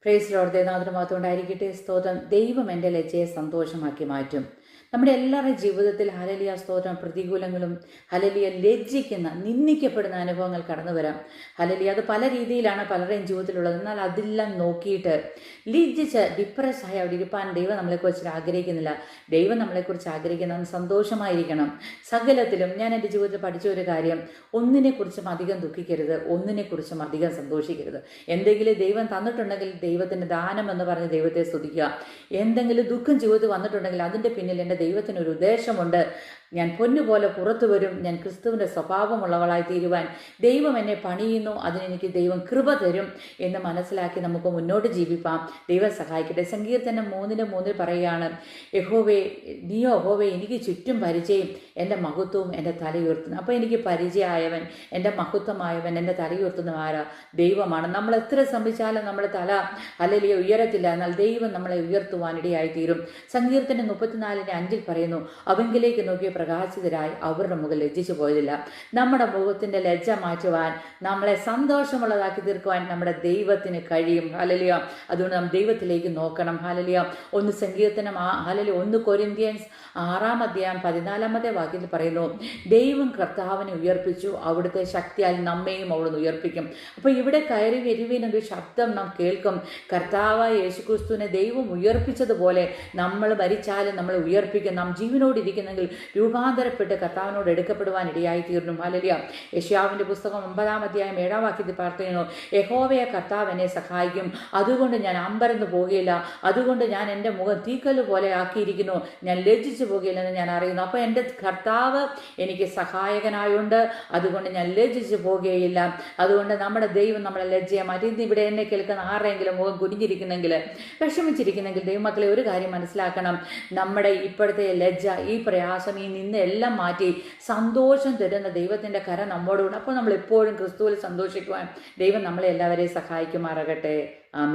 Praise Lord. ദൈവനാമത്തിന് മഹത്വമുണ്ടായിരിക്കട്ടെ. സ്തോത്രം. ദൈവം എൻ്റെ ലജ്ജയെ സന്തോഷമാക്കി മാറ്റും. നമ്മുടെ എല്ലാവരുടെയും ജീവിതത്തിൽ ഹല്ലേലൂയ സ്തോത്രം പ്രതികൂലങ്ങളും ഹല്ലേലൂയ ലജ്ജിക്കുന്ന നിന്ദിക്കപ്പെടുന്ന അനുഭവങ്ങൾ കടന്നു വരാം. ഹല്ലേലൂയ അത് പല രീതിയിലാണ് പലരുടെയും ജീവിതത്തിലുള്ളത്. എന്നാൽ അതെല്ലാം നോക്കിയിട്ട് ലജ്ജിച്ച് ഡിപ്രസ്സായി അവിടെ ഇരിപ്പാൻ ദൈവം നമ്മളെക്കുറിച്ച് ആഗ്രഹിക്കുന്നില്ല. ദൈവം നമ്മളെക്കുറിച്ച് ആഗ്രഹിക്കുന്നത് സന്തോഷമായിരിക്കണം. സകലത്തിലും ഞാൻ എൻ്റെ ജീവിതത്തിൽ പഠിച്ച ഒരു കാര്യം, ഒന്നിനെക്കുറിച്ചും അധികം ദുഃഖിക്കരുത്, ഒന്നിനെക്കുറിച്ചും അധികം സന്തോഷിക്കരുത്. എന്തെങ്കിലും ദൈവം തന്നിട്ടുണ്ടെങ്കിൽ ദൈവത്തിൻ്റെ ദാനം എന്ന് പറഞ്ഞ് ദൈവത്തെ സ്തുതിക്കുക. എന്തെങ്കിലും ദുഃഖം ജീവിതത്തിൽ വന്നിട്ടുണ്ടെങ്കിൽ അതിൻ്റെ പിന്നിൽ എൻ്റെ ദൈവത്തിനൊരു ഉദ്ദേശമുണ്ട്. ഞാൻ പൊന്നുപോലെ പുറത്തു വരും. ഞാൻ ക്രിസ്തുവിൻ്റെ സ്വഭാവമുള്ളവളായി തീരുവാൻ ദൈവം എന്നെ പണിയുന്നു. അതിനെനിക്ക് ദൈവം കൃപ തരും എന്ന് മനസ്സിലാക്കി നമുക്ക് മുന്നോട്ട് ജീവിപ്പാം. ദൈവം സഹായിക്കട്ടെ. സങ്കീർത്തനം 3:3 പറയുകയാണ്, യഹോവേ നീയോ യഹോവേ എനിക്ക് ചുറ്റും പരിചയം, എൻ്റെ മഹത്വവും എൻ്റെ തലയുയർത്തുന്നു. അപ്പോൾ എനിക്ക് പരിചയമായവൻ, എൻ്റെ മഹത്വമായവൻ, എൻ്റെ തലയുയർത്തുന്ന ആരാ? ദൈവമാണ്. നമ്മൾ എത്ര ശ്രമിച്ചാലും നമ്മുടെ തല ഹല്ലേലൂയ ഉയരത്തില്ല. എന്നാൽ ദൈവം നമ്മളെ ഉയർത്തുവാനിടയായി തീരും. സങ്കീർത്തനം 34:5 പറയുന്നു, അവങ്കിലേക്ക് നോക്കിയ പ്രകാശിതരായി അവരുടെ മുഖം ലജ്ജിച്ചു പോയതില്ല. നമ്മുടെ മുഖത്തിൻ്റെ ലജ്ജ മാറ്റുവാൻ, നമ്മളെ സന്തോഷമുള്ളതാക്കി തീർക്കുവാൻ നമ്മുടെ ദൈവത്തിന് കഴിയും. ഹല്ലേലൂയ. അതുകൊണ്ട് നാം ദൈവത്തിലേക്ക് നോക്കണം. ഹല്ലേലൂയ. 1 കൊരിന്ത്യൻസ് 6:14 പറയുന്നു, ദൈവം കർത്താവിനെ ഉയർപ്പിച്ചു, അവിടുത്തെ ശക്തിയാൽ നമ്മെയും അവിടുന്ന് ഉയർപ്പിക്കും. അപ്പോൾ ഇവിടെ കയറി വരുവിനൊരു ശബ്ദം നാം കേൾക്കും. കർത്താവായ യേശുക്രിസ്തുവിനെ ദൈവം ഉയർപ്പിച്ചതുപോലെ നമ്മൾ മരിച്ചാലും നമ്മളെ ഉയർപ്പിക്കും. നാം ജീവനോടിരിക്കുന്നെങ്കിൽ രൂപാന്തരപ്പെട്ട് കർത്താവിനോട് എടുക്കപ്പെടുവാൻ ഇടയായി തീർന്നു. ഹല്ലേലൂയ. യെശയ്യാവിൻ്റെ പുസ്തകം 9:7 പറയുന്നു, യഹോവയെ കർത്താവ് എന്നെ സഹായിക്കും, അതുകൊണ്ട് ഞാൻ അമ്പരന്ന് പോകുകയില്ല. അതുകൊണ്ട് ഞാൻ എൻ്റെ മുഖം തീക്കല്ല് പോലെ ആക്കിയിരിക്കുന്നു, ഞാൻ ലജ്ജിച്ചു പോകുകയില്ലെന്ന് ഞാൻ അറിയുന്നു. അപ്പോൾ എൻ്റെ കർത്താവ് എനിക്ക് സഹായകനായുണ്ട്, അതുകൊണ്ട് ഞാൻ ലജ്ജിച്ചു പോകുകയില്ല. അതുകൊണ്ട് നമ്മുടെ ദൈവം നമ്മളെ ലജ്ജയെ മാറ്റി. ഇന്ന് ഇവിടെ എന്നെ കേൾക്കുന്ന ആരെങ്കിലും മുഖം കുനിഞ്ഞിരിക്കുന്നെങ്കിൽ, വിഷമിച്ചിരിക്കുന്നെങ്കിൽ, ദൈവമക്കളെ ഒരു കാര്യം മനസ്സിലാക്കണം, നമ്മുടെ ഇപ്പോഴത്തെ ലജ്ജ, ഈ പ്രയാസം, ഈ നിന്ന് എല്ലാം മാറ്റി സന്തോഷം തരുന്ന ദൈവത്തിൻ്റെ കരം നമ്മോടുണ്ട്. അപ്പോൾ നമ്മൾ എപ്പോഴും ക്രിസ്തുവിൽ സന്തോഷിക്കുവാൻ ദൈവം നമ്മളെ എല്ലാവരെയും സഹായിക്കുമാറാകട്ടെ. ആമേൻ.